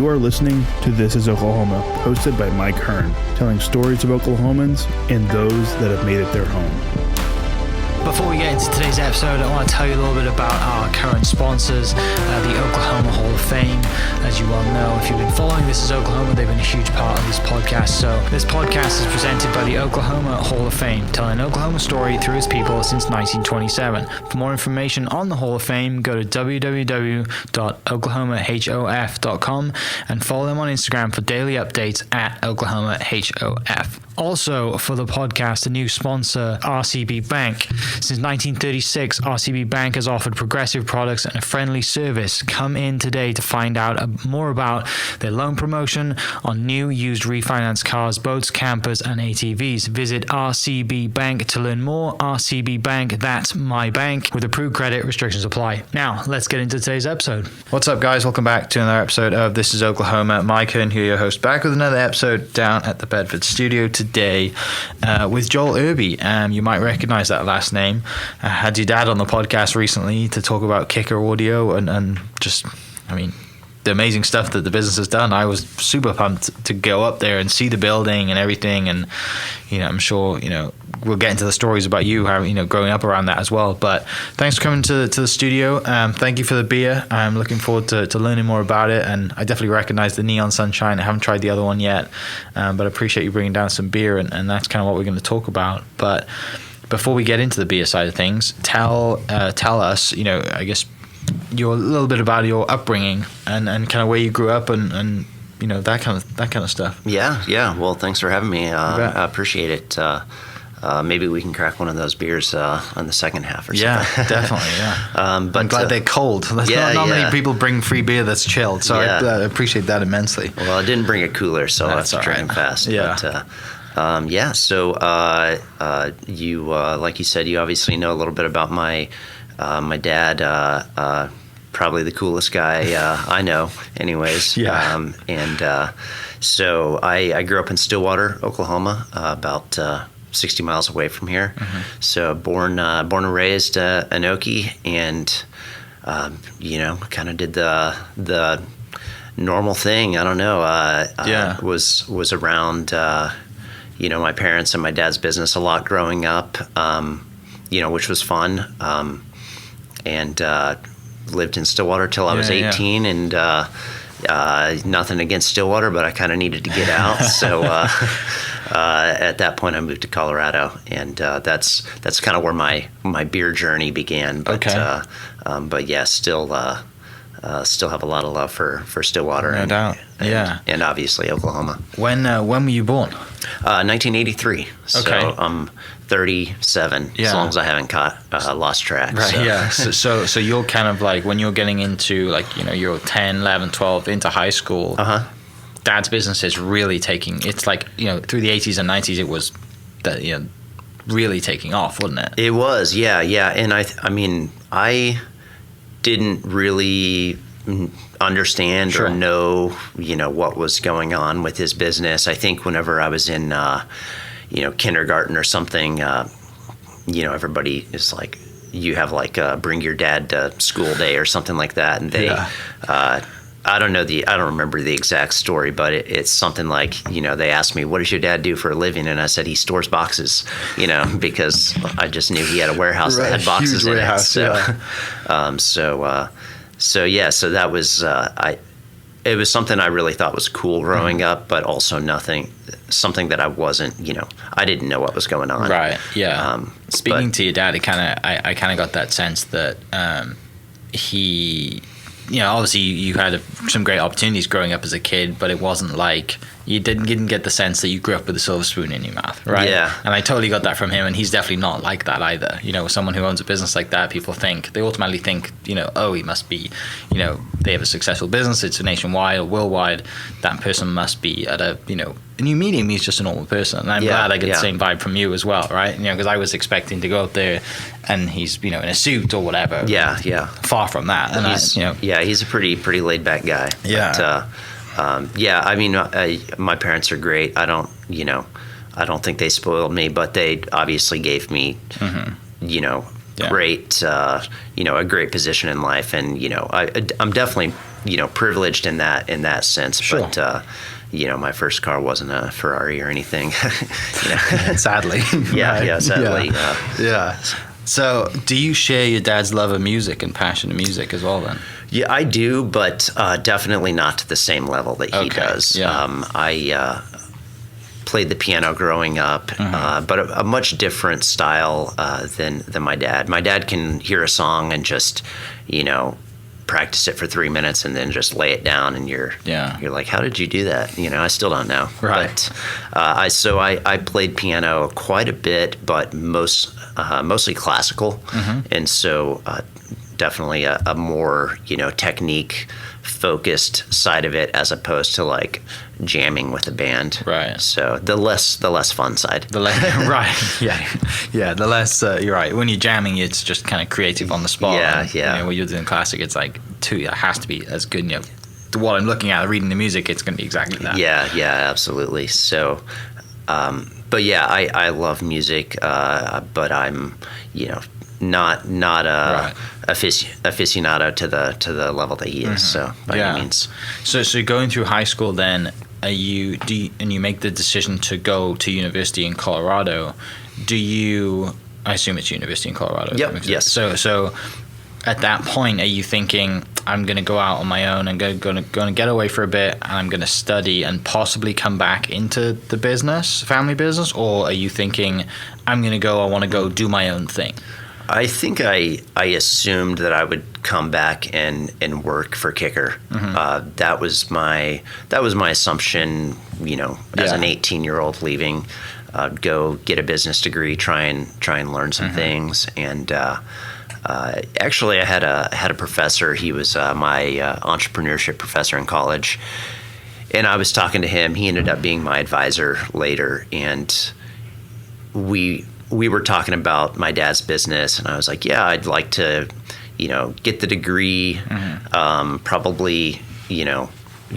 You are listening to This is Oklahoma, hosted by Mike Hearn, telling stories of Oklahomans and those that have made it their home. Before we get into today's episode, I want to tell you a little bit about our current sponsors, the Oklahoma Hall of Fame. As you well know, if you've been following This is Oklahoma, they've been a huge part of this podcast. So this podcast is presented by the Oklahoma Hall of Fame, telling an Oklahoma story through its people since 1927. For more information on the Hall of Fame, go to www.oklahomahof.com and follow them on Instagram for daily updates at oklahomahof. Also, for the podcast, a new sponsor, RCB Bank. Since 1936, RCB Bank has offered progressive products and a friendly service. Come in today to find out more about their loan promotion on new, used, refinanced cars, boats, campers, and ATVs. Visit RCB Bank to learn more. RCB Bank, that's my bank. With approved credit, restrictions apply. Now, let's get into today's episode. What's up, guys? Welcome back to another episode of This is Oklahoma. Mike Hearn here, your host, back with another episode down at the Bedford studio today with Joel Irby. You might recognize that last name. I had your dad on the podcast recently to talk about Kicker Audio and just, I mean, the amazing stuff that the business has done. I was super pumped to go up there and see the building and everything. And, you know, I'm sure, you know, we'll get into the stories about you, how, you know, growing up around that as well. But thanks for coming to the studio. Thank you for the beer. I'm looking forward to learning more about it. And I definitely recognize the Neon Sunshine. I haven't tried the other one yet, but I appreciate you bringing down some beer. And that's kind of what we're going to talk about. But before we get into the beer side of things, tell us, you know, I guess, a little bit about your upbringing and kind of where you grew up and you know, that kind of stuff. Yeah. Well, thanks for having me. I appreciate it. Maybe we can crack one of those beers on the second half or something. Yeah, definitely. Yeah. But I'm glad they're cold. Not many people bring free beer that's chilled, so I appreciate that immensely. Well, I didn't bring a cooler, so I have to drink them fast. Yeah. But, so you, like you said, you obviously know a little bit about my dad, probably the coolest guy I know anyways. Yeah. So I grew up in Stillwater, Oklahoma, about 60 miles away from here. Mm-hmm. So born and raised in Okie, and you know, kind of did the normal thing. I don't know. Was around you know, my parents and my dad's business a lot growing up. You know, which was fun. And lived in Stillwater till I was 18, and nothing against Stillwater, but I kind of needed to get out. So at that point, I moved to Colorado, and that's kind of where my beer journey began. But, okay. But yeah, still have a lot of love for Stillwater. No doubt. And obviously Oklahoma. When were you born? 1983. So okay. I'm 37, as long as I haven't lost track. Right, so. yeah. So you're kind of like, when you're getting into, like, you know, you're 10, 11, 12, into high school, Dad's business is really it's like, you know, through the 80s and 90s, it was, you know, really taking off, wasn't it? It was, yeah. And I mean, I didn't really understand or know, you know, what was going on with his business. I think whenever I was in, you know, kindergarten or something, you know, everybody is like, you have like bring your dad to school day or something like that, and they, I don't remember the exact story, but it's something like, you know, they asked me, what does your dad do for a living? And I said, he stores boxes, you know, because I just knew he had a warehouse that had boxes in it. So, so that was, it was something I really thought was cool growing up, but also something that I wasn't, you know, I didn't know what was going on. Right. Yeah. Speaking to your dad, I kind of got that sense that he, you know, obviously you had some great opportunities growing up as a kid, but it wasn't like you didn't get the sense that you grew up with a silver spoon in your mouth, right? Yeah. And I totally got that from him, and he's definitely not like that either. You know, someone who owns a business like that, they automatically think, you know, oh, he must be, you know, they have a successful business, it's nationwide or worldwide, that person must be at a, you know, and you meet him, he's just a normal person. And I'm glad I get the same vibe from you as well, right? You know, because I was expecting to go up there and he's, you know, in a suit or whatever. Yeah. Far from that. And he's a pretty laid back guy. Yeah. But, I mean, my parents are great. I don't think they spoiled me, but they obviously gave me, you know, great, a great position in life, and I'm definitely privileged in that sense. Sure. But my first car wasn't a Ferrari or anything. Sadly. Yeah, sadly. Yeah. So, do you share your dad's love of music and passion of music as well, then? Yeah, I do, but definitely not to the same level that he does. Yeah. I played the piano growing up, but a much different style than my dad. My dad can hear a song and just, practice it for 3 minutes and then just lay it down, and you're like, how did you do that? I still don't know. Right. But I played piano quite a bit, but mostly classical, and so definitely a more technique focused side of it, as opposed to like jamming with a band. Right. So the less fun side. Right. Yeah. The less you're right. When you're jamming, it's just kind of creative on the spot. Yeah. When you're doing classic, it's like it has to be as good. What I'm looking at, reading the music, it's going to be exactly that. Yeah, absolutely. So, but yeah, I love music, but I'm not a aficionado to the level that he is. So by any means. So going through high school, then and you make the decision to go to university in Colorado. I assume it's university in Colorado. Yep. Yes. So at that point, are you thinking, I'm going to go out on my own and going to get away for a bit, and I'm going to study and possibly come back into the family business? Or are you thinking, I want to go do my own thing? I think I assumed that I would come back and work for Kicker. That was my assumption. As an 18-year-old leaving, go get a business degree, try and learn some things. And actually, I had a professor. He was my entrepreneurship professor in college, and I was talking to him. He ended up being my advisor later, and we were talking about my dad's business, and I was like, yeah, I'd like to, get the degree, probably,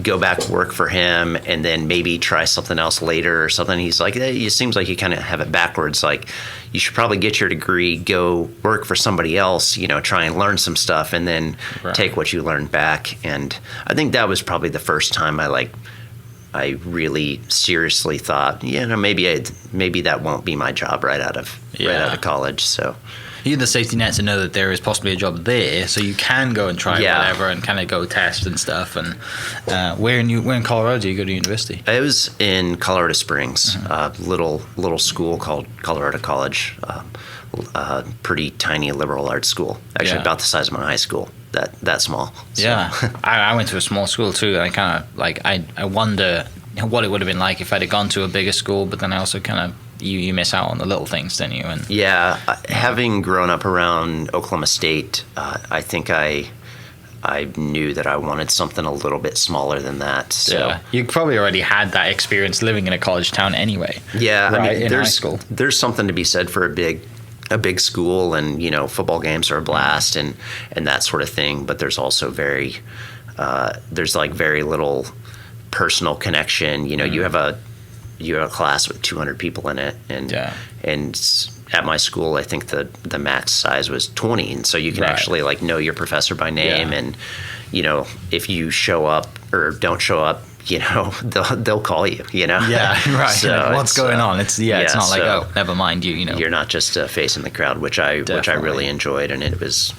go back to work for him, and then maybe try something else later or something. He's like, it seems like you kind of have it backwards. Like, you should probably get your degree, go work for somebody else, try and learn some stuff, and then take what you learned back. And I think that was probably the first time I really seriously thought, maybe that won't be my job right out of college. So you have the safety net to know that there is possibly a job there, so you can go and try whatever and kind of go test and stuff. And where in Colorado do you go to university? I was in Colorado Springs, a little school called Colorado College, pretty tiny liberal arts school, actually about the size of my high school. That small. So. Yeah, I went to a small school too, and I kind of I wonder what it would have been like if I'd have gone to a bigger school. But then I also kind of you miss out on the little things, don't you? And having grown up around Oklahoma State, I think I knew that I wanted something a little bit smaller than that. So you probably already had that experience living in a college town anyway. Yeah, right, I mean, in high school. There's something to be said for a big school, and football games are a blast and that sort of thing, but there's also very little personal connection. You have a class with 200 people in it, and at my school I think the max size was 20, and so you can actually know your professor by name, and if you show up or don't show up, they'll call you, Yeah, right. So what's going on? It's not like, oh, never mind you, You're not just a face in the crowd, which I really enjoyed, and it was,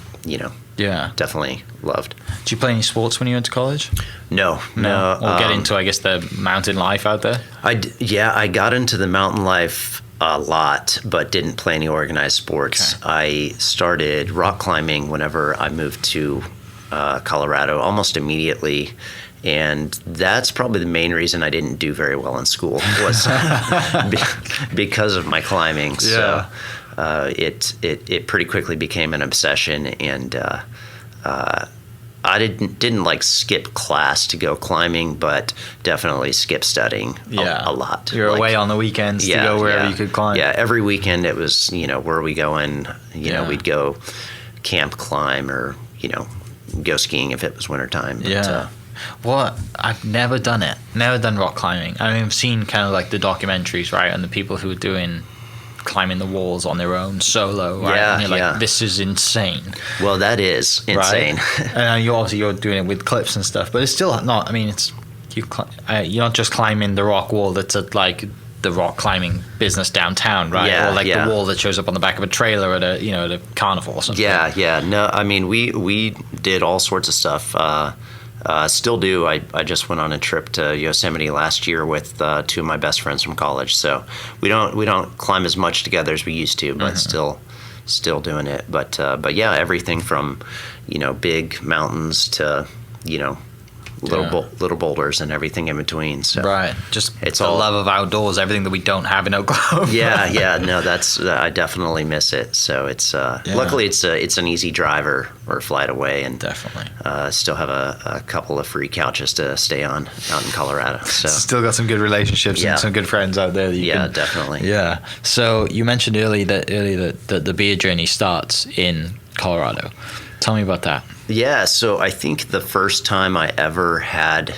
definitely loved. Did you play any sports when you went to college? No. Or get into, I guess, the mountain life out there? I got into the mountain life a lot, but didn't play any organized sports. Okay. I started rock climbing whenever I moved to Colorado, almost immediately. And that's probably the main reason I didn't do very well in school, was because of my climbing. So it pretty quickly became an obsession, and I didn't skip class to go climbing, but definitely skip studying a lot. You're away on the weekends to go wherever you could climb. Yeah, every weekend it was, where are we going? We'd go camp climb, or, go skiing if it was wintertime. But, well, I've never done it. Never done rock climbing. I mean, I've seen kind of the documentaries, right, and the people who are doing climbing the walls on their own solo, right? Yeah, and you're like, yeah. this is insane. Well, that is insane. Right? And you're doing it with clips and stuff, but it's still not. I mean, it's you're not just climbing the rock wall that's at like the rock climbing business downtown, right? Yeah, or like yeah. the wall that shows up on the back of a trailer at a carnival or something. Yeah. No, I mean, we did all sorts of stuff. Still do. I just went on a trip to Yosemite last year with 2 of my best friends from college. So we don't climb as much together as we used to, but still doing it. But yeah, everything from big mountains to little boulders and everything in between. So right, just it's the all love of outdoors, everything that we don't have in Oklahoma. yeah. No, that's I definitely miss it. So it's luckily it's an easy drive or flight away, and Definitely. Still have a couple of free couches to stay on out in Colorado. So Still got some good relationships Yeah. and some good friends out there. That you can, definitely. Yeah. So you mentioned earlier that the beer journey starts in Colorado. Tell me about that. Yeah, so I think the first time I ever had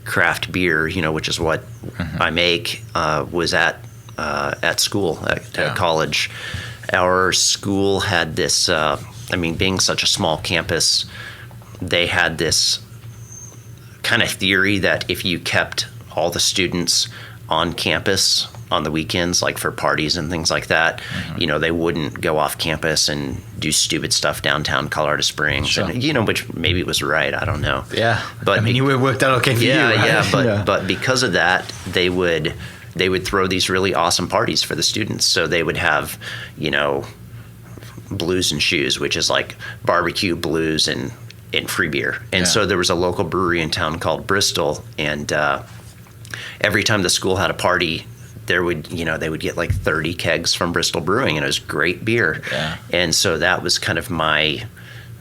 craft beer, which is what I make, was at school, at college. Our school had this, being such a small campus, they had this kind of theory that if you kept all the students on campus on the weekends, like for parties and things like that, they wouldn't go off campus and do stupid stuff downtown Colorado Springs. Sure. And, which maybe was right. I don't know. Yeah. But you worked out okay for you. Right? But because of that, they would throw these really awesome parties for the students. So they would have, Blues and Shoes, which is like barbecue, blues, and free beer. And so there was a local brewery in town called Bristol, and every time the school had a party, they would get like 30 kegs from Bristol Brewing, and it was great beer. Yeah. And so that was kind of my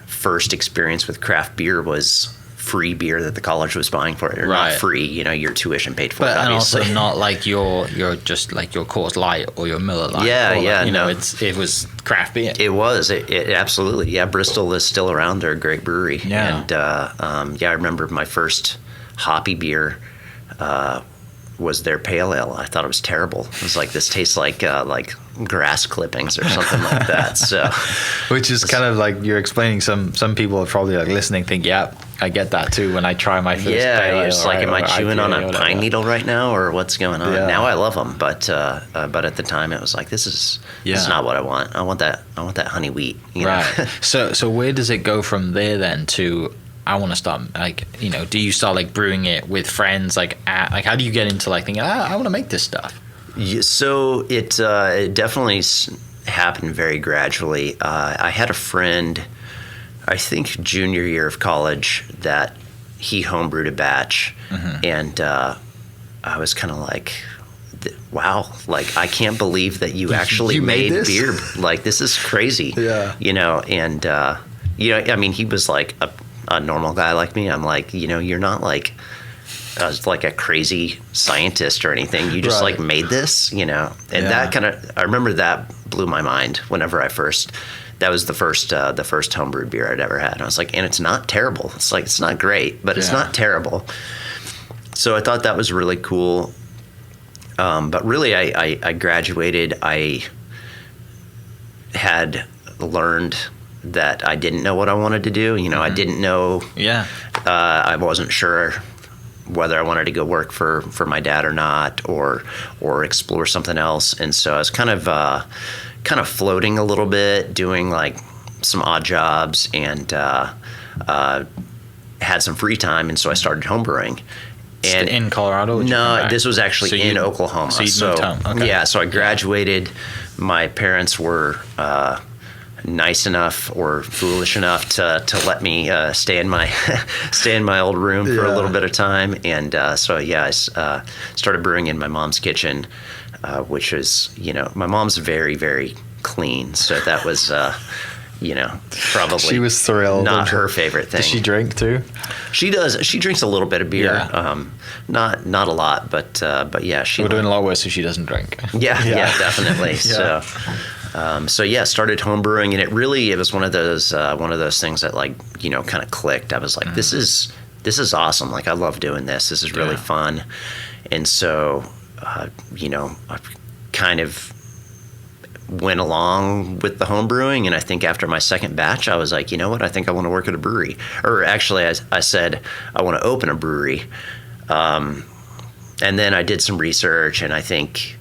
first experience with craft beer, was free beer that the college was buying for it. Or Right. not free, your tuition paid for it, But and obviously. also not like your just like your Coors Light or your Miller Light. Yeah, or yeah, no. it was craft beer. It was. It absolutely. Yeah, Bristol is still around. They're a great brewery. Yeah. And I remember my first hoppy beer was their pale ale. I thought it was terrible. It was like, this tastes like grass clippings or something like that. So, Which is kind of like you're explaining. Some people are probably like listening, think, yeah, I get that too when I try my first pale ale, it's like, am I or chewing IPA on or a whatever. pine needle right now, or what's going on? Yeah. Now I love them, but at the time it was like, this is not what I want. I want that honey wheat. Right. know? So where does it go from there then to I want to start do you start like brewing it with friends how do you get into like thinking I want to make this stuff? Yeah, so it definitely happened very gradually. I had a friend, I think junior year of college, that he homebrewed a batch, and I was kind of like, wow, like I can't believe that you actually You made this? beer. Like, this is crazy. Yeah. And he was like a normal guy like me. I'm like, you're not like a crazy scientist or anything. You just Right. like made this, and that kind of, I remember that blew my mind whenever that was the first homebrewed beer I'd ever had. And I was like, and it's not terrible. It's like, it's not great, but it's not terrible. So I thought that was really cool. But really I graduated, I had learned that I didn't know what I wanted to do. I didn't know. Yeah. I wasn't sure whether I wanted to go work for my dad or not, or explore something else. And so I was kind of floating a little bit, doing like some odd jobs, and had some free time. And so I started homebrewing. And in Colorado? No, this was actually in Oklahoma. So you moved home. Okay. Yeah, so I graduated. My parents were nice enough or foolish enough to let me stay in my old room for a little bit of time, and I started brewing in my mom's kitchen, which was my mom's very, very clean, so that was probably She was thrilled. not her favorite thing. Does she drink too? She does. She drinks a little bit of beer, Yeah. not a lot, but yeah, We're doing a lot worse if she doesn't drink. yeah, definitely. Yeah. So started homebrewing, and it was one of those things that kind of clicked. I was like, this is awesome. Like, I love doing this. This is really fun. And so, I kind of went along with the home brewing, and I think after my second batch, I was like, you know what, I think I want to work at a brewery. Or actually, I said I want to open a brewery. And then I did some research, and I think,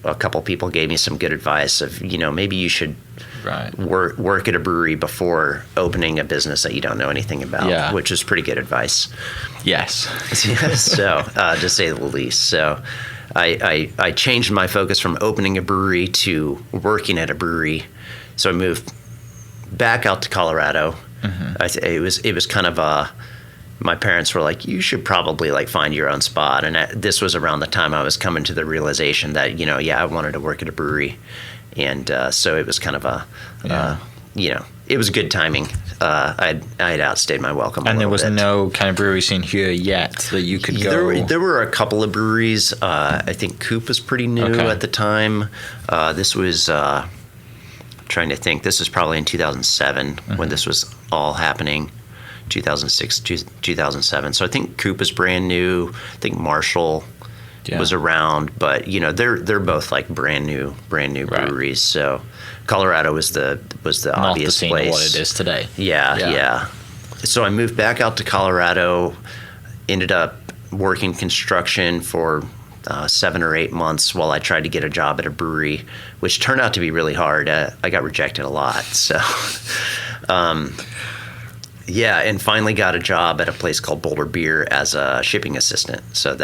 a couple people gave me some good advice of, maybe you should work at a brewery before opening a business that you don't know anything about, which is pretty good advice. Yes. So, to say the least. So I changed my focus from opening a brewery to working at a brewery. So I moved back out to Colorado. Mm-hmm. It was kind of my parents were like, you should probably like find your own spot. And this was around the time I was coming to the realization that, I wanted to work at a brewery. And so it was kind of it was good timing. I'd outstayed my welcome. And there was no kind of brewery scene here yet that you could go. There were a couple of breweries. I think Coop was pretty new at the time. This was trying to think. This was probably in 2007 when this was all happening. 2006, 2007. So I think Coop was brand new. I think Marshall was around, but they're both like brand new breweries. So Colorado was the Not obvious the place. What it is today. Yeah. So I moved back out to Colorado. Ended up working construction for 7 or 8 months while I tried to get a job at a brewery, which turned out to be really hard. I got rejected a lot. So. And finally got a job at a place called Boulder Beer as a shipping assistant. So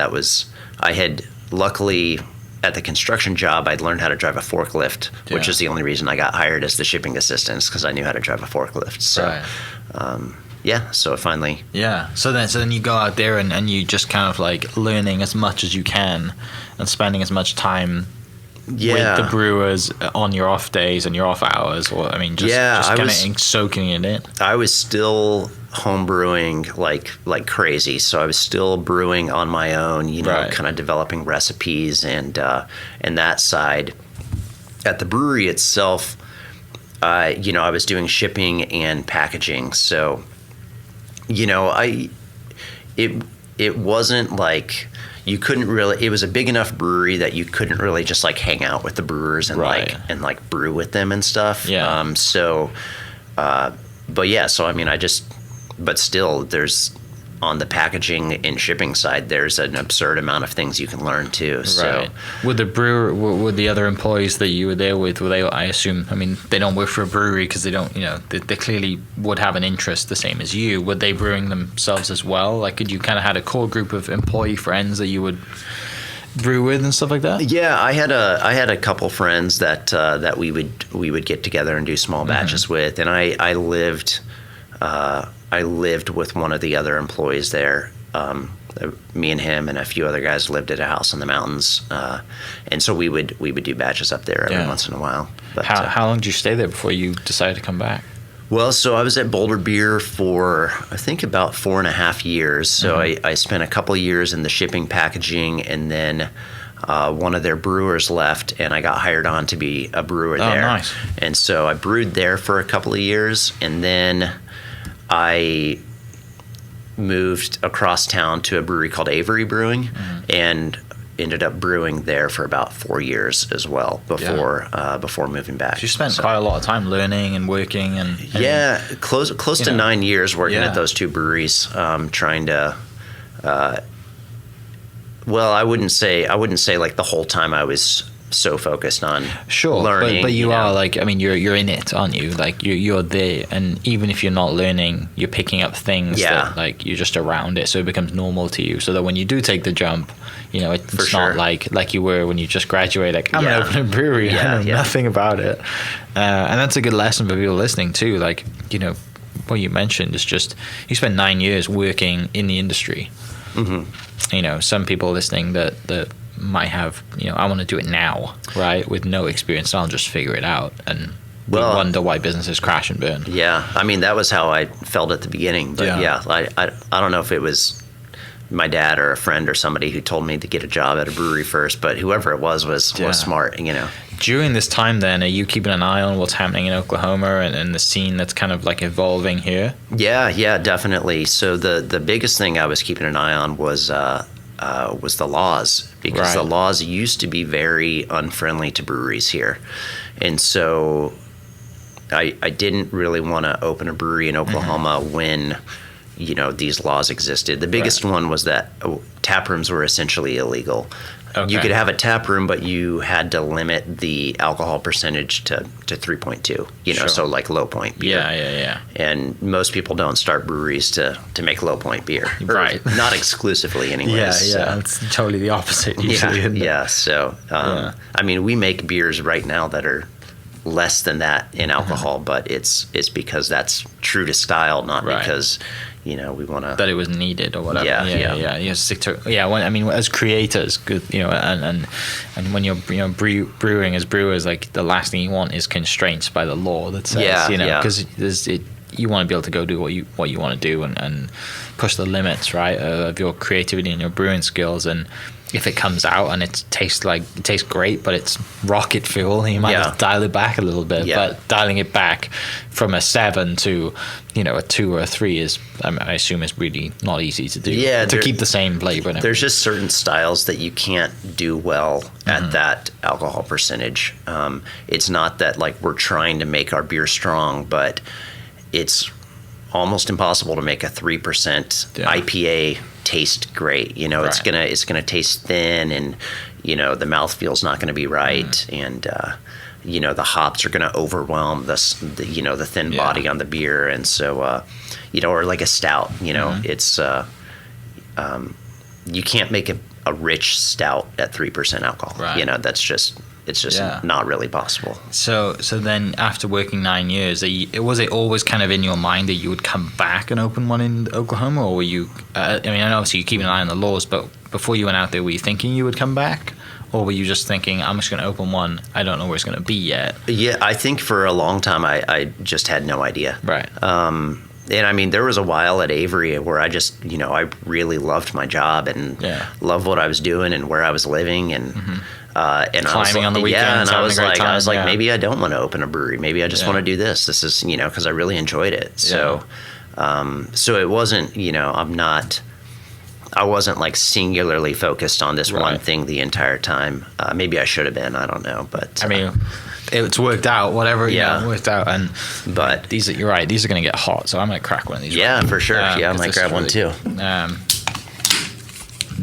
I had luckily at the construction job, I'd learned how to drive a forklift, which is the only reason I got hired as the shipping assistant, because I knew how to drive a forklift. So, so finally. Yeah. So then you go out there and you just kind of like learning as much as you can and spending as much time with the brewers on your off days and your off hours, or just kind of soaking it in. I was still home brewing like crazy, so I was still brewing on my own, kind of developing recipes and that side. At the brewery itself, I was doing shipping and packaging, so it wasn't like. You couldn't really. It was a big enough brewery that you couldn't really just like hang out with the brewers and like brew with them and stuff. Yeah. But still, there's on the packaging and shipping side, there's an absurd amount of things you can learn too. So, with the other employees that you were there with, were they? I assume. They don't work for a brewery because they don't. They clearly would have an interest the same as you. Were they brewing themselves as well? Like, could you kind of had a core group of employee friends that you would brew with and stuff like that? Yeah, I had a couple friends that we would get together and do small batches with, and I lived with one of the other employees there. Me and him and a few other guys lived at a house in the mountains, and so we would do batches up there every once in a while. But how long did you stay there before you decided to come back? Well, so I was at Boulder Beer for I think about 4.5 years. So I spent a couple years in the shipping packaging, and then one of their brewers left, and I got hired on to be a brewer there. Nice. And so I brewed there for a couple of years, and then I moved across town to a brewery called Avery Brewing, and ended up brewing there for about 4 years as well before moving back. So you spent quite a lot of time learning and working and close to 9 years working at those two breweries, trying to. Well, I wouldn't say like the whole time I was so focused on learning. But you are like, you're in it, aren't you? Like you're there, and even if you're not learning, you're picking up things that like you're just around it, so it becomes normal to you. So that when you do take the jump, it's not like you were when you just graduated. Like, I'm gonna open a brewery. I know nothing about it, and that's a good lesson for people listening too. Like what you mentioned is just you spent 9 years working in the industry. Mm-hmm. Some people listening that might have, I want to do it now, right? With no experience, I'll just figure it out. And we wonder why businesses crash and burn. Yeah. That was how I felt at the beginning. But I don't know if it was my dad or a friend or somebody who told me to get a job at a brewery first, but whoever it was smart, During this time then, are you keeping an eye on what's happening in Oklahoma and the scene that's kind of like evolving here? Yeah, definitely. So the biggest thing I was keeping an eye on was the laws, because the laws used to be very unfriendly to breweries here. And so I didn't really want to open a brewery in Oklahoma when, these laws existed. The biggest one was that tap rooms were essentially illegal. Okay. You could have a tap room, but you had to limit the alcohol percentage to 3.2, so like low point beer. Yeah. And most people don't start breweries to make low point beer. Right. Or not exclusively anyways. Yeah. It's totally the opposite usually. isn't it? Yeah. So, I mean, we make beers right now that are less than that in alcohol, but it's because that's true to style, not because we want to that it was needed or whatever. Yeah. You stick to as creators, good, and when you're brewing as brewers, like the last thing you want is constraints by the law that says because you want to be able to go do what you want to do and push the limits, right, of your creativity and your brewing skills. And if it comes out and it tastes great, but it's rocket fuel, you might have to dial it back a little bit. But dialing it back from a 7 to a 2 or a 3 is, I assume, is really not easy to do. Yeah, to keep the same flavor. There's just certain styles that you can't do well at that alcohol percentage. It's not that like we're trying to make our beer strong, but it's almost impossible to make a 3% IPA taste great. It's gonna taste thin, and the mouthfeel's not gonna be right, and the hops are gonna overwhelm the thin body on the beer, and so or like a stout. It's you can't make a rich stout at 3% alcohol. Right. It's just not really possible. So then after working 9 years, was it always kind of in your mind that you would come back and open one in Oklahoma, or were you, I know obviously you keep an eye on the laws, but before you went out there, were you thinking you would come back? Or were you just thinking, I'm just going to open one, I don't know where it's going to be yet? Yeah, I think for a long time I just had no idea. Right. And I mean, there was a while at Avery where I just, I really loved my job and loved what I was doing and where I was living, and and climbing on the weekends. And I was like, maybe I don't want to open a brewery. Maybe I just want to do this. This is, because I really enjoyed it. So, so it wasn't, I wasn't like singularly focused on this one thing the entire time. Maybe I should have been. I don't know, but I mean, it's worked out. Whatever, worked out. But you're right. These are going to get hot, so I might crack one of these. Yeah, for sure. I might grab one too.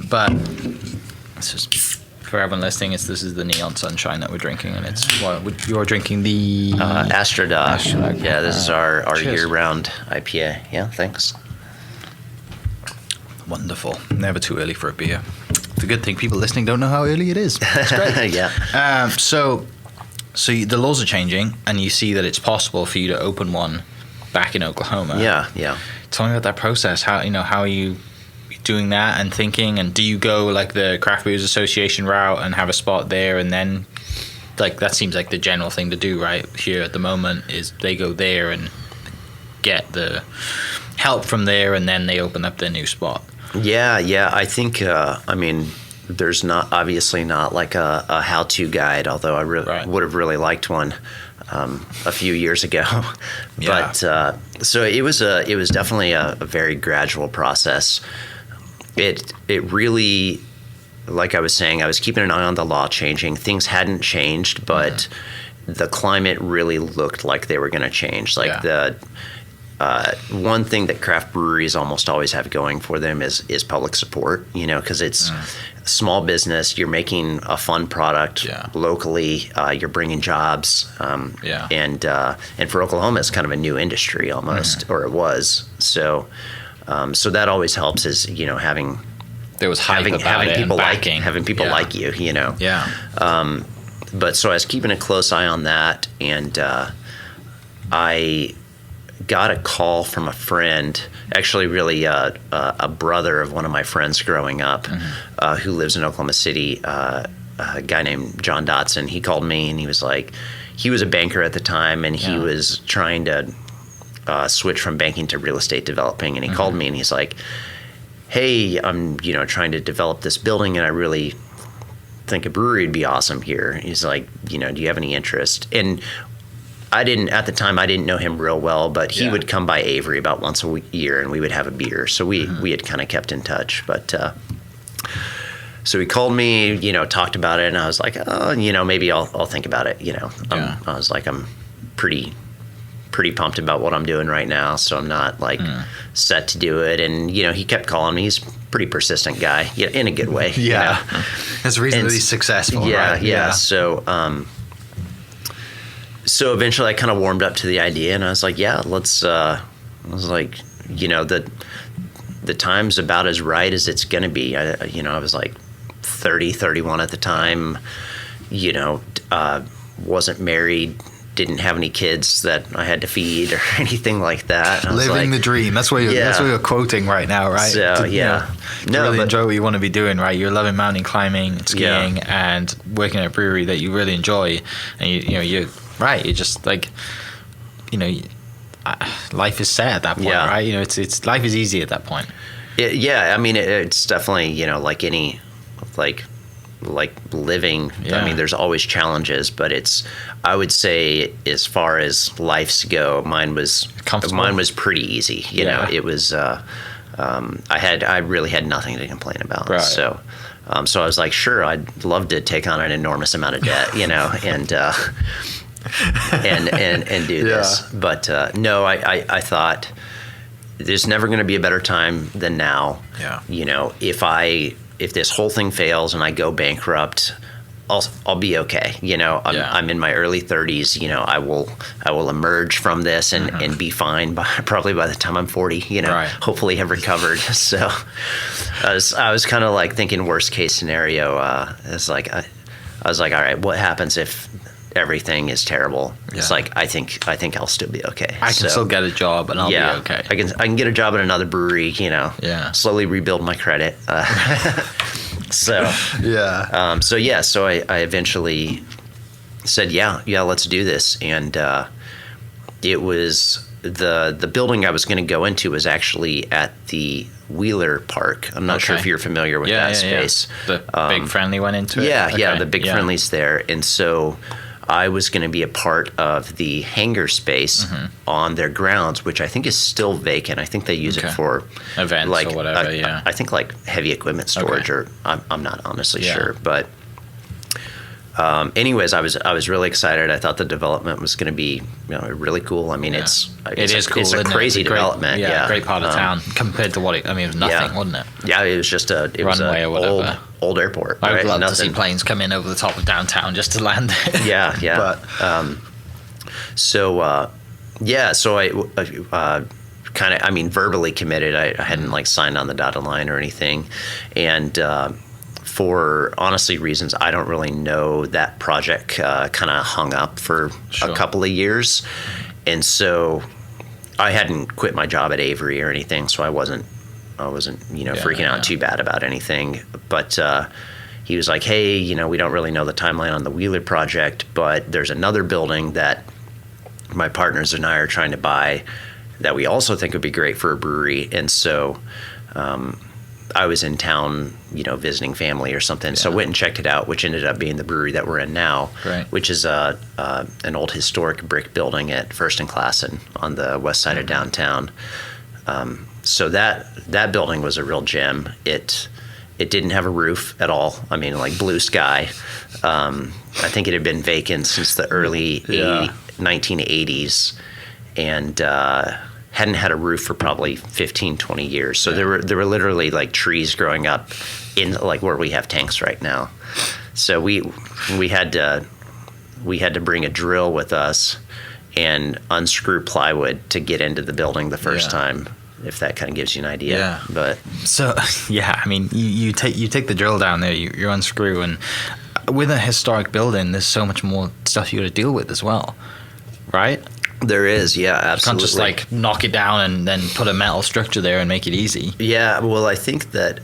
But this is for everyone listening. This is the Neon Sunshine that we're drinking, and it's you're drinking the Astrodoc. Yeah, this is our year-round IPA. Yeah, thanks. Wonderful. Never too early for a beer. It's a good thing people listening don't know how early it is. It's great. Yeah. So the laws are changing, and you see that it's possible for you to open one back in Oklahoma. Yeah. Tell me about that process. How are you doing that and thinking? And do you go like the Craft Brewers Association route and have a spot there, and then like that seems like the general thing to do right here at the moment is they go there and get the help from there, and then they open up their new spot. Yeah. I think, there's obviously not like a how-to guide, although I would have really liked one a few years ago. But so it was definitely a very gradual process. It really, like I was saying, I was keeping an eye on the law changing. Things hadn't changed, but the climate really looked like they were going to change. Like one thing that craft breweries almost always have going for them is public support, because it's small business. You're making a fun product locally. You're bringing jobs. And for Oklahoma, it's kind of a new industry almost, or it was. So that always helps is, having there was hype about having it people and having people like you, Yeah. But so I was keeping a close eye on that, and I got a call from a friend, actually really a brother of one of my friends growing up, who lives in Oklahoma City, a guy named John Dotson. He called me, and he was like, he was a banker at the time, and he was trying to switch from banking to real estate developing, and he called me, and he's like, hey, I'm trying to develop this building, and I really think a brewery would be awesome here. He's like, do you have any interest? And at the time, I didn't know him real well, but he would come by Avery about once a year, and we would have a beer. So we had kind of kept in touch. But So he called me, talked about it, and I was like, oh, maybe I'll think about it. I was like, I'm pretty pumped about what I'm doing right now, so I'm not like set to do it. And he kept calling me. He's a pretty persistent guy, in a good way. Yeah, that's reasonably successful. Yeah, right? yeah. So eventually, I kind of warmed up to the idea, and I was like, yeah, let's. I was like, the time's about as right as it's going to be. I was like 30, 31 at the time. Wasn't married. Didn't have any kids that I had to feed or anything like that. Living the dream. That's what you're quoting right now, right? So, really enjoy what you want to be doing, right? You're loving mountain climbing, skiing, and working at a brewery that you really enjoy. And you're right. You're just like, life is set at that point, right? It's life is easy at that point. I mean, it's definitely like any like living. I mean, there's always challenges, but I would say as far as life's go, mine was pretty easy. It was I really had nothing to complain about. Right. So I was like, sure, I'd love to take on an enormous amount of debt, and do this. But no, I thought there's never going to be a better time than now. Yeah. If this whole thing fails and I go bankrupt, I'll be okay. I'm in my early 30s. I will emerge from this and be fine probably by the time I'm 40. Hopefully have recovered. So I was kind of like thinking worst case scenario. I was like, all right, what happens if everything is terrible? It's like I think I'll still be okay. I can still get a job and I'll be okay. I can get a job at another brewery. Slowly rebuild my credit. So I eventually said let's do this, and it was the building I was going to go into was actually at the Wheeler Park. I'm not sure if you're familiar with that space. The Big Friendly went into it. The Big Friendly's there, and so I was going to be a part of the hangar space on their grounds, which I think is still vacant. I think they use it for events or whatever. I think like heavy equipment storage, or I'm not honestly sure. But anyways, I was really excited. I thought the development was going to be really cool. I mean, it is cool. It's a crazy development. Great part of town compared to what it was nothing, wasn't it? Yeah, it was just a runway or whatever. Old airport. I would love to see planes come in over the top of downtown just to land there. Yeah. But, so I kind of, verbally committed. I hadn't like signed on the dotted line or anything. And for honestly reasons, I don't really know, that project kind of hung up for a couple of years. And so I hadn't quit my job at Avery or anything, so I wasn't freaking out too bad about anything. But he was like, hey, we don't really know the timeline on the Wheeler project, but there's another building that my partners and I are trying to buy that we also think would be great for a brewery. And so I was in town, visiting family or something. So I went and checked it out, which ended up being the brewery that we're in now, which is an old historic brick building at First and Classen on the west side of downtown. So that building was a real gem. It didn't have a roof at all. I mean, like blue sky. I think it had been vacant since the early 1980s, and hadn't had a roof for probably 15, 20 years. So there were literally like trees growing up in like where we have tanks right now. So we had to bring a drill with us and unscrew plywood to get into the building the first time. If that kind of gives you an idea. Yeah. But so you take the drill down there, you unscrew, and with a historic building, there's so much more stuff you got to deal with as well, right? There is, yeah, absolutely. You can't just like knock it down and then put a metal structure there and make it easy. Yeah, well, I think that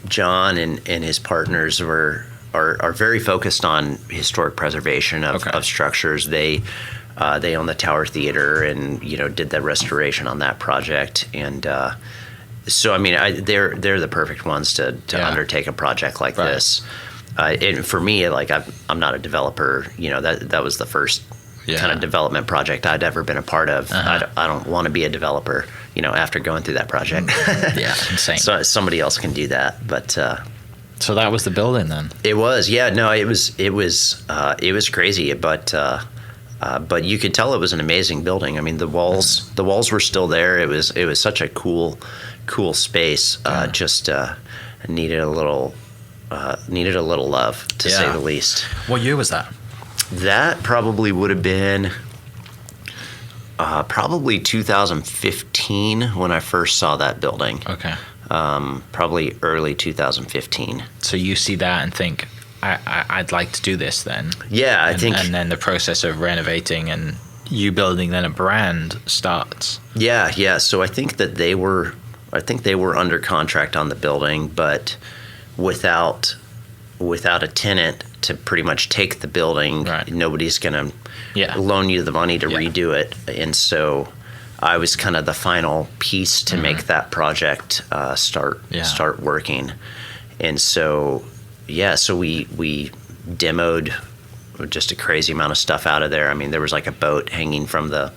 John and his partners are very focused on historic preservation of structures. They own the Tower Theater and did the restoration on that project, and so I mean they're the perfect ones to undertake a project like this. And for me, like I'm not a developer. That was the first kind of development project I'd ever been a part of. I don't want to be a developer. After going through that project. Insane. So somebody else can do that, but So that was the building then. It was, yeah. No, it was crazy, but you could tell it was an amazing building. I mean, the walls were still there. It was such a cool space. Just needed a little love, to say the least. What year was that? That probably would have been probably 2015 when I first saw that building. Okay. Probably early 2015. So you see that and think, I'd like to do this then. Yeah, I think. And then the process of renovating and you building then a brand starts. Yeah. So I think that they were under contract on the building, but without a tenant to pretty much take the building, right. Nobody's going to loan you the money to redo it. And so I was kind of the final piece to make that project start working. And so, so we demoed just a crazy amount of stuff out of there. I mean, there was like a boat hanging from the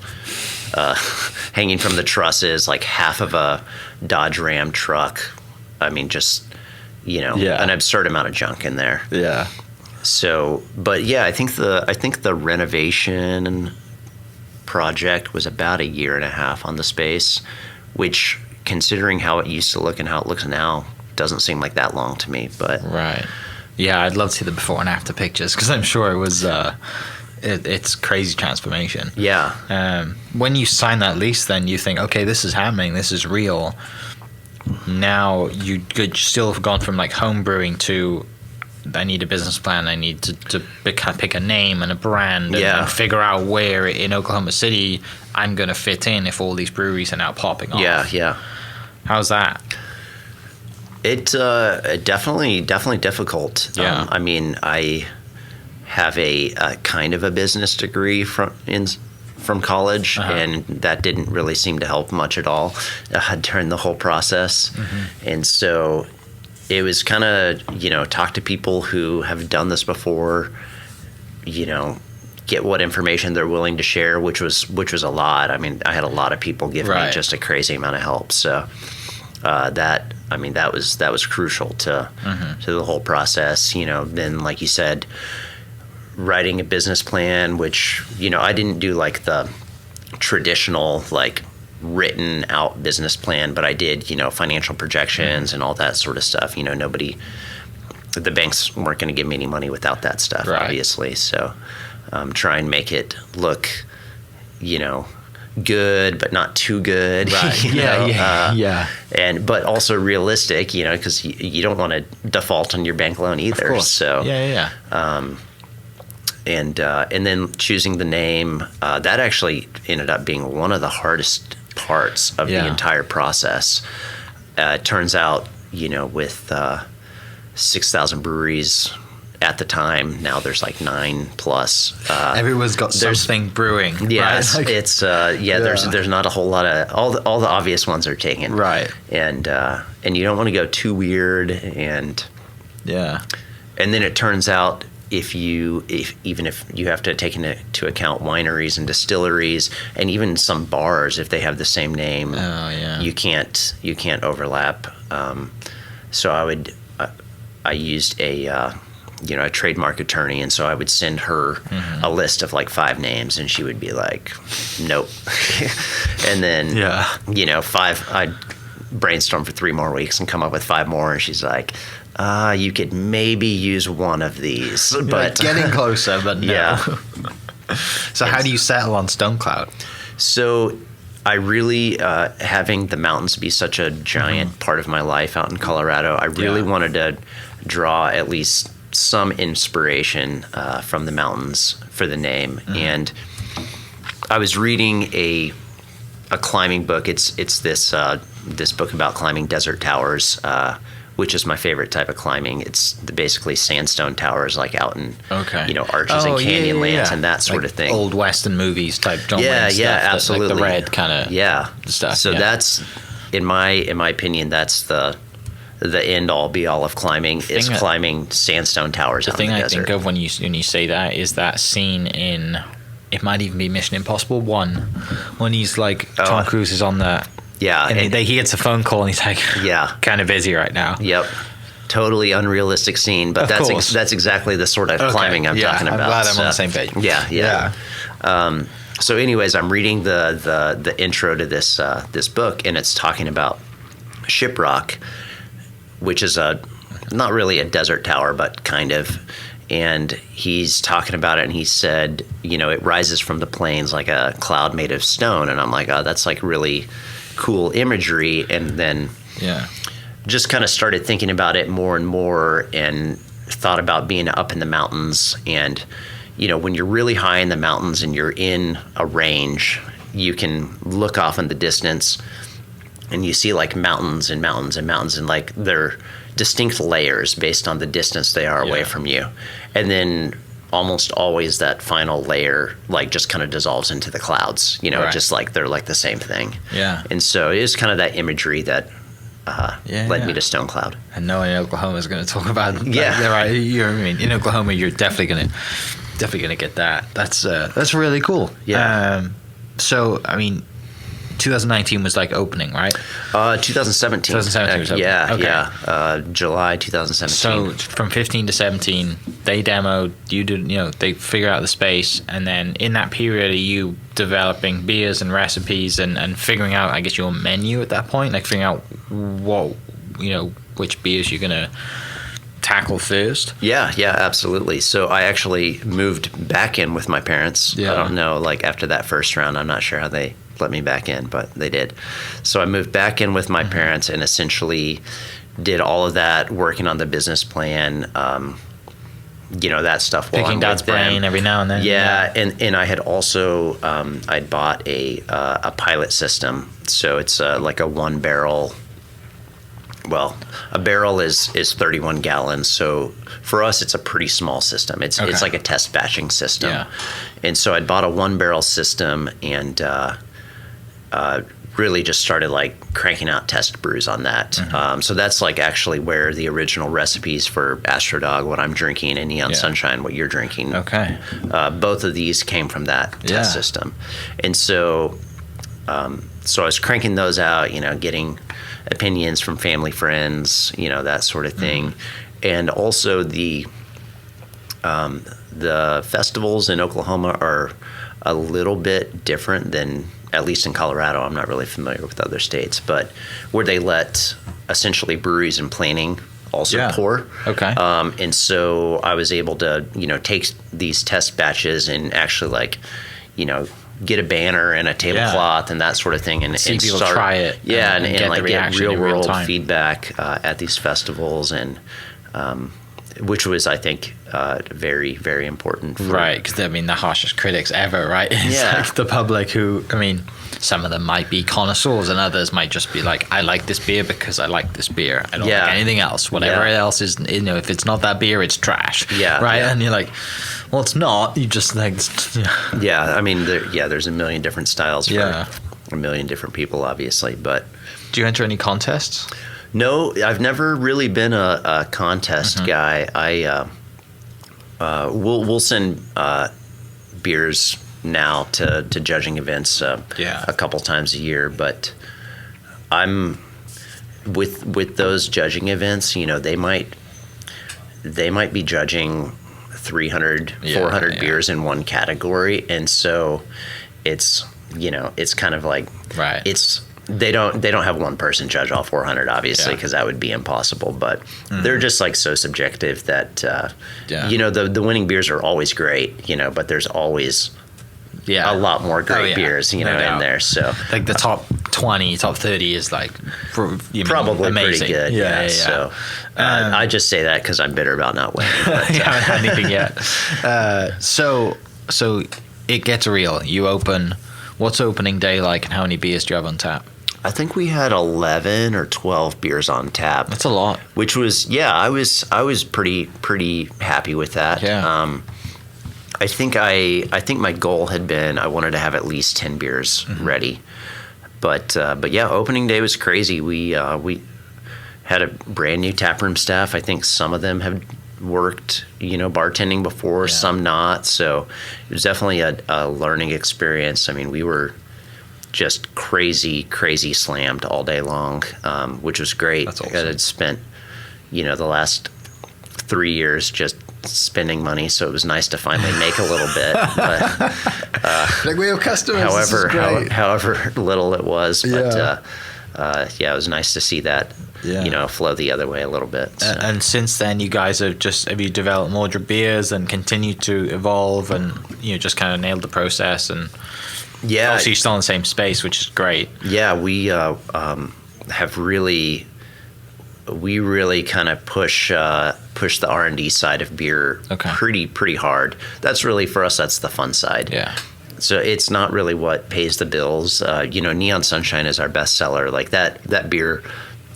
trusses, like half of a Dodge Ram truck. I mean, just, an absurd amount of junk in there. Yeah. So, but yeah, I think the renovation project was about 1.5 years on the space, which, considering how it used to look and how it looks now, doesn't seem like that long to me. But right. Yeah, I'd love to see the before and after pictures, because I'm sure it was it's crazy transformation. Yeah. When you sign that lease, then you think, okay, this is happening, this is real. Now you could still have gone from like home brewing to, I need a business plan, I need to pick a name and a brand and figure out where in Oklahoma City I'm going to fit in if all these breweries are now popping off. Yeah. How's that? It's definitely difficult. Yeah. I mean, I have a kind of a business degree from college, and that didn't really seem to help much at all during the whole process. And so it was kind of, talk to people who have done this before, get what information they're willing to share, which was a lot. I mean, I had a lot of people give me just a crazy amount of help. So that was crucial to the whole process. Then, like you said, writing a business plan, which, I didn't do like the traditional, like, written out business plan, but I did, financial projections and all that sort of stuff. The banks weren't going to give me any money without that stuff, obviously. So try and make it look, good, but not too good. Right. But also realistic, because you don't want to default on your bank loan either. Of course. So and then choosing the name, that actually ended up being one of the hardest parts of the entire process. It turns out, with 6,000 breweries at the time, now there's like 9+. Everyone's got something brewing. Yes, right? it's there's not a whole lot of all the obvious ones are taken. Right. And you don't want to go too weird, and then it turns out even if you have to take into account wineries and distilleries and even some bars, if they have the same name, you can't overlap. So I used a trademark attorney, and so I would send her a list of like 5 names, and she would be like, nope. And then I'd brainstorm for 3 more weeks and come up with 5 more, and she's like, you could maybe use one of these, but getting closer, but no. Yeah. So how do you settle on Stonecloud? So I really, having the mountains be such a giant part of my life out in Colorado, I really wanted to draw at least some inspiration from the mountains for the name. And I was reading a climbing book. It's this book about climbing desert towers, which is my favorite type of climbing. It's basically sandstone towers, like out in arches and canyonlands and that sort of thing. Old Western movies type John Wayne stuff. Absolutely. Like the red kind of stuff. So that's, in my opinion, that's the end all be all of climbing, is climbing sandstone towers out in the desert. The thing I think of when you say that is that scene in, it might even be Mission Impossible 1, when he's like, Tom Cruise is on the. Yeah. And he gets a phone call and he's like, kind of busy right now. Yep. totally unrealistic scene, but that's exactly the sort of climbing I'm talking about. I'm glad I'm on the same page. Yeah. So anyways, I'm reading the intro to this book, and it's talking about Shiprock, which is not really a desert tower, but kind of. And he's talking about it, and he said, it rises from the plains like a cloud made of stone. And I'm like, oh, that's like really cool imagery. And then just kind of started thinking about it more and more, and thought about being up in the mountains. And when you're really high in the mountains and you're in a range, you can look off in the distance and you see like mountains and mountains and mountains, and like they're distinct layers based on the distance they are away from you. And then almost always that final layer like just kind of dissolves into the clouds, just like they're like the same thing. Yeah. And so it is kind of that imagery that led me to Stonecloud. And knowing Oklahoma is going to talk about that. Yeah, right. In Oklahoma, you're definitely going to get that. That's really cool. Yeah. 2019 was like opening, right? 2017. 2017 was opening. July 2017. So from 15 to 17, they demoed, you did, they figure out the space, and then in that period, are you developing beers and recipes and figuring out, I guess, your menu at that point, like figuring out which beers you're gonna tackle first? Yeah, absolutely. So I actually moved back in with my parents. I don't know, like after that first round, I'm not sure how they let me back in, but they did. So I moved back in with my parents and essentially did all of that, working on the business plan, that stuff. Picking Dad's brain every now and then. Yeah. And I had also, I'd bought a pilot system. So it's like a 1 barrel. Well, a barrel is 31 gallons. So for us, it's a pretty small system. It's like a test batching system. Yeah. And so I'd bought a 1 barrel system and really just started like cranking out test brews on that. So that's like actually where the original recipes for Astrodog, what I'm drinking, and Neon Sunshine, what you're drinking. Okay. Both of these came from that test system. And so I was cranking those out, getting opinions from family, friends, that sort of thing. And also the festivals in Oklahoma are a little bit different than, at least in Colorado. I'm not really familiar with other states, but where they let essentially breweries and planning also pour. Okay. And so I was able to, take these test batches and actually get a banner and a tablecloth and that sort of thing, and see people try it. Yeah, and like get real world feedback at these festivals, and which was, I think, very, very important. Right, because the harshest critics ever, right? It's like the public who, some of them might be connoisseurs and others might just be like, I like this beer because I like this beer. I don't like anything else. Whatever else is, if it's not that beer, it's trash. Yeah. Right? Yeah. And you're like, well, it's not. You just think, there's a million different styles for a million different people, obviously. But do you enter any contests? No, I've never really been a contest guy. We'll send beers now to judging events a couple times a year, but I'm with those judging events, they might be judging 300, 400 beers in one category, and so it's kind of like they don't have one person judge all 400, obviously, because that would be impossible. But they're just like so subjective that the winning beers are always great, but there's always a lot more great beers, in there. So like the top 20, top 30 is like probably amazing. Pretty good. Yeah. So I just say that because I'm bitter about not winning. But, you haven't had anything yet. So it gets real. You open. What's opening day like, and how many beers do you have on tap? I think we had 11 or 12 beers on tap. That's a lot. Which was, I was pretty happy with that. Yeah. I think my goal had been I wanted to have at least 10 beers ready. But opening day was crazy. We had a brand new taproom staff. I think some of them have worked, bartending before, some not. So it was definitely a learning experience. We were just crazy slammed all day long, which was great. That's awesome. I'd spent, the last 3 years just spending money, so it was nice to finally make a little bit. But like, we have customers. however little it was, but it was nice to see that flow the other way a little bit. So. And since then, you guys have you developed more beers and continued to evolve, and just kind of nailed the process, and obviously you're still in the same space, which is great. Yeah, we have really kind of push the R&D side of beer pretty hard. That's really, for us, that's the fun side. Yeah. So it's not really what pays the bills. Neon Sunshine is our best seller. Like that beer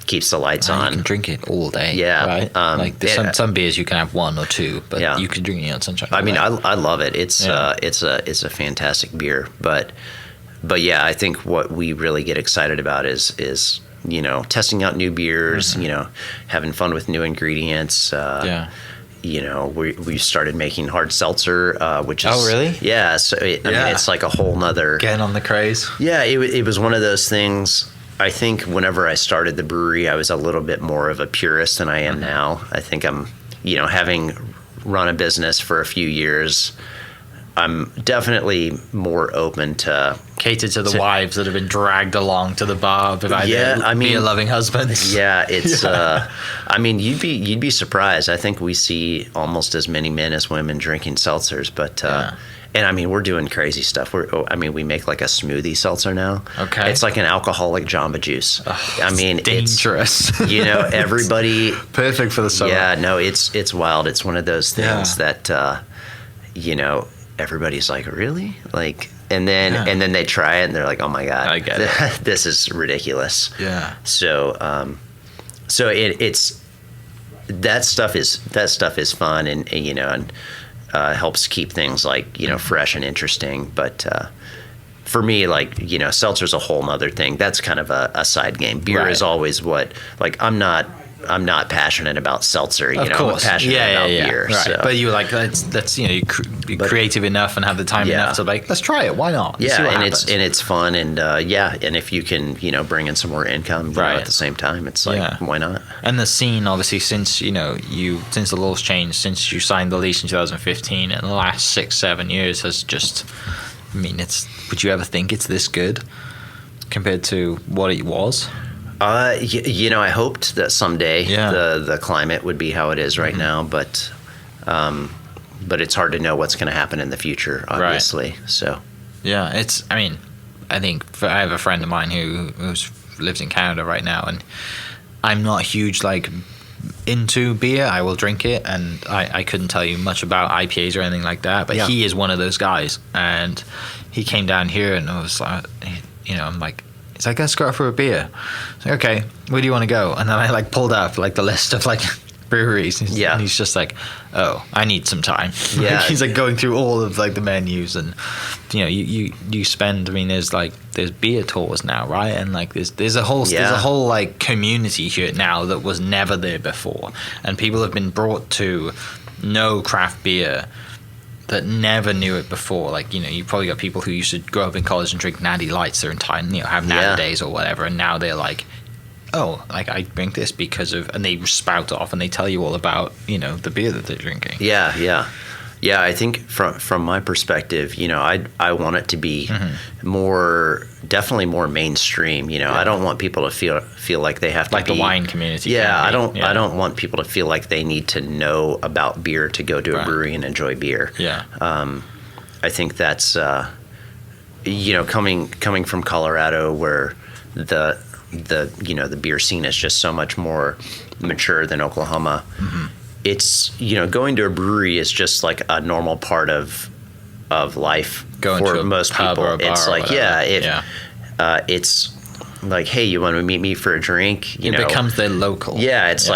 keeps the lights on. You can drink it all day. Yeah. Right? Like there's some beers you can have one or two, but you can drink Neon Sunshine. I mean, I love it. It's a fantastic beer. But yeah, I think what we really get excited about is testing out new beers, having fun with new ingredients. We started making hard seltzer, which is... Oh, really? Yeah. So, I mean, it's like a whole nother... Getting on the craze. Yeah, it was one of those things. I think whenever I started the brewery, I was a little bit more of a purist than I am now. I think I'm, having run a business for a few years, I'm definitely more open to... Cater to the wives that have been dragged along to the bar by beer-loving husbands. Yeah, it's... I mean, you'd be surprised. I think we see almost as many men as women drinking seltzers, but... And I mean, we're doing crazy stuff. We make like a smoothie seltzer now. Okay. It's like an alcoholic Jamba Juice. Oh, I mean, dangerous. It's, everybody... Perfect for the summer. Yeah, no, it's wild. It's one of those things that, everybody's like, really? Like, and then they try it and they're like, oh my God, I get it. This is ridiculous. Yeah. So, it's that stuff is fun and helps keep things like fresh and interesting. But for me, like seltzer's a whole nother thing. That's kind of a side game. Beer is always what I'm not passionate about seltzer. I'm passionate about beer. Right. So. But you like that's you're creative enough and have the time enough to like, let's try it. Why not? Yeah, and it's fun and and if you can bring in some more income at the same time, it's like why not? And the scene, obviously, since since the laws changed, since you signed the lease in 2015, and the last 6-7 years has just, I mean, would you ever think it's this good compared to what it was? I hoped that someday the climate would be how it is right now, but it's hard to know what's going to happen in the future, obviously. Right. So, yeah, I think I have a friend of mine who lives in Canada right now, and I'm not huge into beer. I will drink it, and I couldn't tell you much about IPAs or anything like that, but he is one of those guys, and he came down here, and I was like, I'm like, he's like, let's go out for a beer. I was like, okay, where do you want to go? And then I pulled up the list of breweries. And he's just like, oh, I need some time. Yeah. He's going through all of the menus, and you spend. I mean, there's beer tours now, right? And there's a whole community here now that was never there before, and people have been brought to know craft beer that never knew it before. You probably got people who used to grow up in college and drink Natty Lights their entire, have Natty Days or whatever, and now they're like, oh, I drink this because of, and they spout off and they tell you all about, the beer that they're drinking. Yeah. I think from my perspective, I want it to be definitely more mainstream. I don't want people to feel like they have to be the wine community. Yeah, I don't want people to feel like they need to know about beer to go to a brewery and enjoy beer. Yeah. I think that's coming from Colorado, where the beer scene is just so much more mature than Oklahoma. Mm-hmm. It's going to a brewery is just a normal part of life for most people. It's it's like, hey, you want to meet me for a drink? It becomes their local. Yeah, it's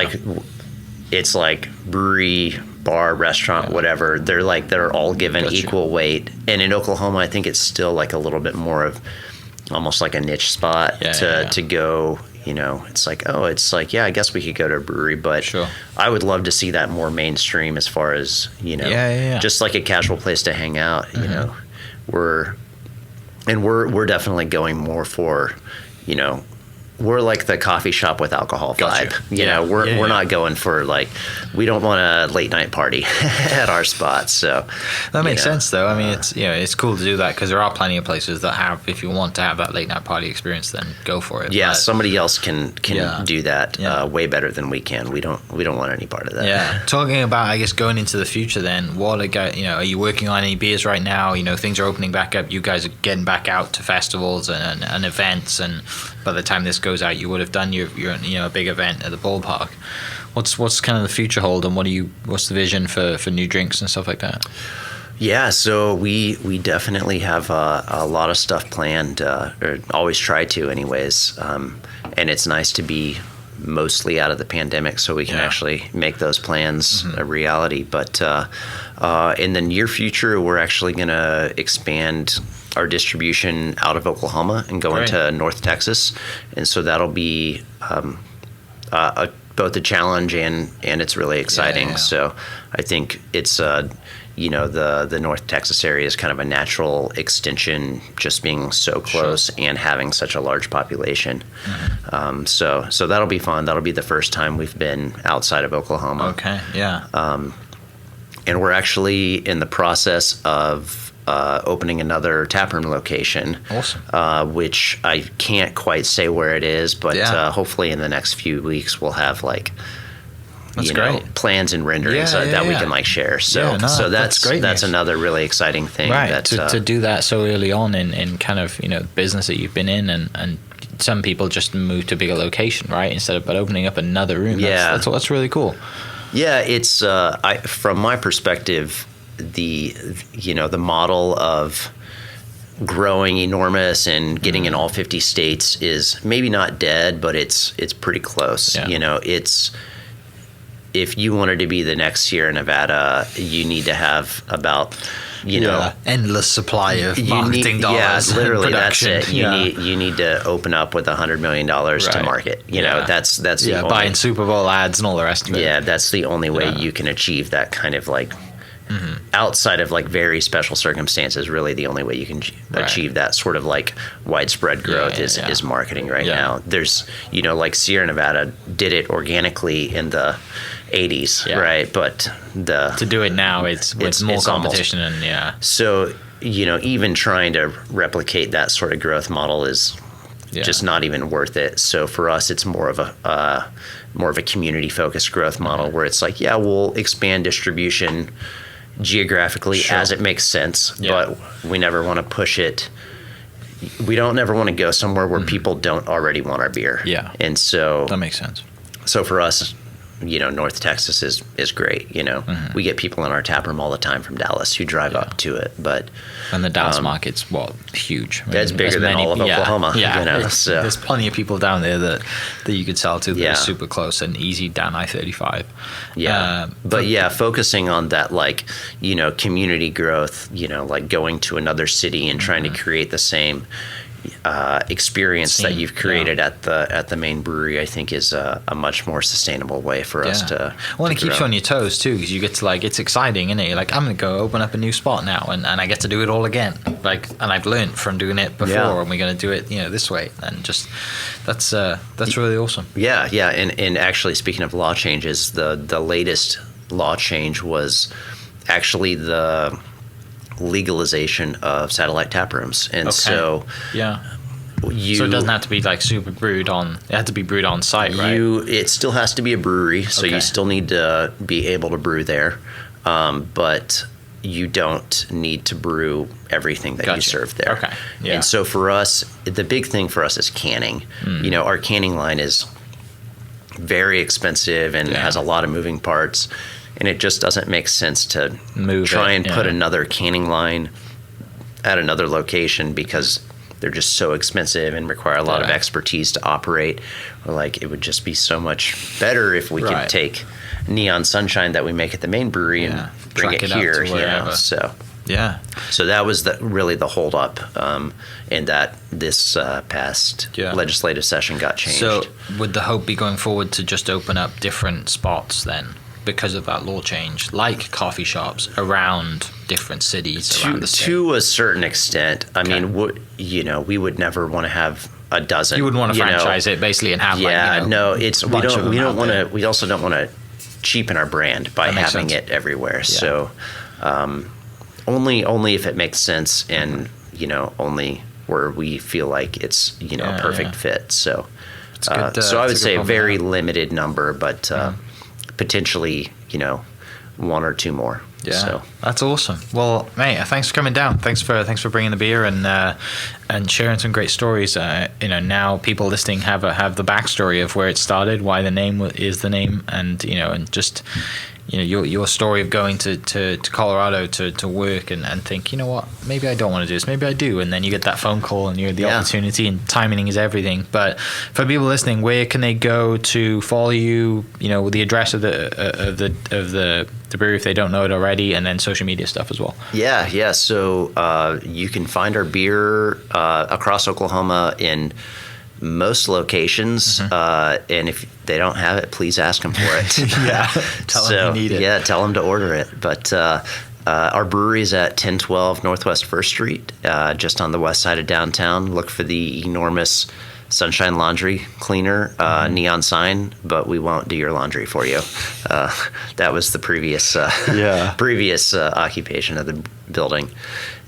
like brewery, bar, restaurant, whatever. They're all given equal weight. And in Oklahoma, I think it's still a little bit more of almost like a niche spot to go. I guess we could go to a brewery, but I would love to see that more mainstream as far as, just like a casual place to hang out. We're definitely going more for, we're like the coffee shop with alcohol Gotcha. vibe. You know, we're not going for like, we don't want a late night party at our spot. So that makes sense, though. I mean, it's cool to do that because there are plenty of places that have, if you want to have that late night party experience, then go for it. Yeah, but somebody else can do that way better than we can. We don't want any part of that. Yeah. Talking about, I guess, going into the future, then what are you working on any beers right now? You know, things are opening back up. You guys are getting back out to festivals and events, and by the time this goes out, you would have done your a big event at the ballpark. What's kind of the future hold, and what's the vision for new drinks and stuff like that? Yeah, so we definitely have a lot of stuff planned, or always try to anyways. And it's nice to be mostly out of the pandemic so we can actually make those plans a reality. But in the near future, we're actually going to expand our distribution out of Oklahoma and go into North Texas. And so that'll be both a challenge and it's really exciting. Yeah. So I think it's the North Texas area is kind of a natural extension, just being so close and having such a large population. So that'll be fun. That'll be the first time we've been outside of Oklahoma. Okay, yeah. And we're actually in the process of opening another taproom location. Awesome. Which I can't quite say where it is, but hopefully in the next few weeks we'll have That's great. plans and renderings that we can share. So that's great. That's another really exciting thing. Right. To do that so early on in kind of business that you've been in, and some people just move to a bigger location, right? Instead of opening up another room. Yeah. That's really cool. Yeah, it's from my perspective, the model of growing enormous and getting in all 50 states is maybe not dead, but it's pretty close. Yeah. It's, if you wanted to be the next Sierra Nevada, you need to have about endless supply of marketing dollars. Yeah, literally, that's it. You need to open up with $100 million to market. That's the only, buying Super Bowl ads and all the rest of it. Yeah, that's the only way you can achieve that kind of outside of very special circumstances. Really, the only way you can achieve that sort of widespread growth is marketing right now. There's Sierra Nevada did it organically in the 80s, right? But to do it now, it's more competition so even trying to replicate that sort of growth model is just not even worth it. So for us, it's more of a community focused growth model where it's we'll expand distribution geographically as it makes sense, but we never want to push it. We don't ever want to go somewhere where people don't already want our beer. Yeah, and so that makes sense. So for us, North Texas is great. We get people in our tap room all the time from Dallas who drive up to it, and the Dallas market's huge. I mean, it's bigger than all of Oklahoma. So there's plenty of people down there that you could sell to that are super close and easy down I-35. But focusing on that community growth, going to another city and trying to create the same experience that you've created at the main brewery, I think is a much more sustainable way for us to. Well, it keeps you on your toes too, because you get to it's exciting, isn't it? You're I'm going to go open up a new spot now, and I get to do it all again. And I've learned from doing it before, and we're going to do it, this way, and just that's really awesome. Yeah, and actually, speaking of law changes, the latest law change was actually the legalization of satellite tap rooms, and so it doesn't have to be super brewed on. It had to be brewed on site, right? It still has to be a brewery, so you still need to be able to brew there, but you don't need to brew everything that you serve there. And so for us, the big thing for us is canning. Our canning line is very expensive and has a lot of moving parts. And it just doesn't make sense to try and put another canning line at another location because they're just so expensive and require a lot of expertise to operate. Or it would just be so much better if we could take Neon Sunshine that we make at the main brewery and bring it here. So that was really the holdup, and that this past legislative session got changed. So would the hope be going forward to just open up different spots then? Because of that law change, like coffee shops around different cities around the state? To a certain extent. I mean, we would never want to have a dozen. You wouldn't want to franchise it basically and have no, it's a we bunch of don't we them don't out want there. to. We also don't want to cheapen our brand by That makes having sense. it everywhere. Yeah. So only if it makes sense, and only where we feel like it's a perfect fit. So good, so I would it's a say good a problem very to have. limited number, but potentially one or two more. Yeah, So. that's awesome. Well, mate, thanks for coming down. Thanks for bringing the beer and sharing some great stories. Now people listening have the backstory of where it started, why the name is the name, and and just your story of going to Colorado to work and think, what, maybe I don't want to do this, maybe I do, and then you get that phone call and you have the opportunity, and timing is everything. But for people listening, where can they go to follow you? The address of the brewery if they don't know it already, and then social media stuff as well. Yeah. So you can find our beer across Oklahoma in most locations, and if they don't have it, please ask them for it. Tell them you need it. Yeah, tell them to order it. But our brewery is at 1012 Northwest 1st Street, just on the west side of downtown. Look for the enormous Sunshine Laundry Cleaner neon sign, but we won't do your laundry for you. That was the previous occupation of the building.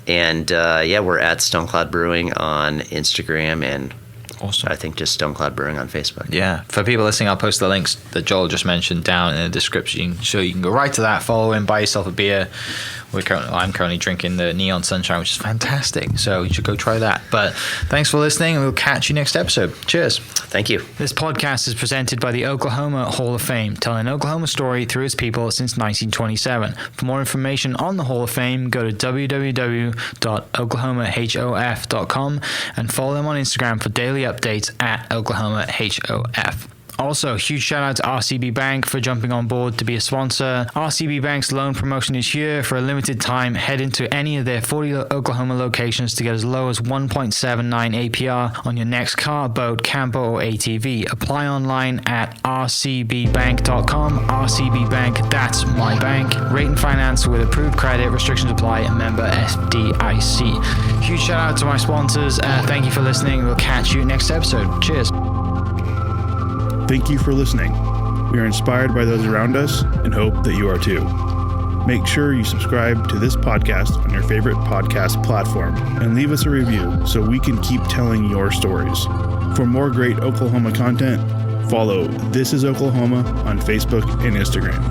And we're at Stonecloud Brewing on Instagram, and Awesome. I think just Stonecloud Brewing on Facebook. Yeah, for people listening, I'll post the links that Joel just mentioned down in the description, so you can go right to that, follow him, buy yourself a beer. I'm currently drinking the Neon Sunshine, which is fantastic, so you should go try that. But thanks for listening, and we'll catch you next episode. Cheers. Thank you. This podcast is presented by the Oklahoma Hall of Fame, telling an Oklahoma story through its people since 1927. For more information on the Hall of Fame, go to www.oklahomahof.com and follow them on Instagram for daily updates at oklahomahof. Also, huge shout out to RCB Bank for jumping on board to be a sponsor. RCB Bank's loan promotion is here for a limited time. Head into any of their 40 Oklahoma locations to get as low as 1.79 APR on your next car, boat, camper, or ATV. Apply online at rcbbank.com. RCB Bank, that's my bank. Rate and finance with approved credit. Restrictions apply. Member FDIC. Huge shout out to my sponsors. Thank you for listening. We'll catch you next episode. Cheers. Thank you for listening. We are inspired by those around us and hope that you are too. Make sure you subscribe to this podcast on your favorite podcast platform and leave us a review so we can keep telling your stories. For more great Oklahoma content, follow This Is Oklahoma on Facebook and Instagram.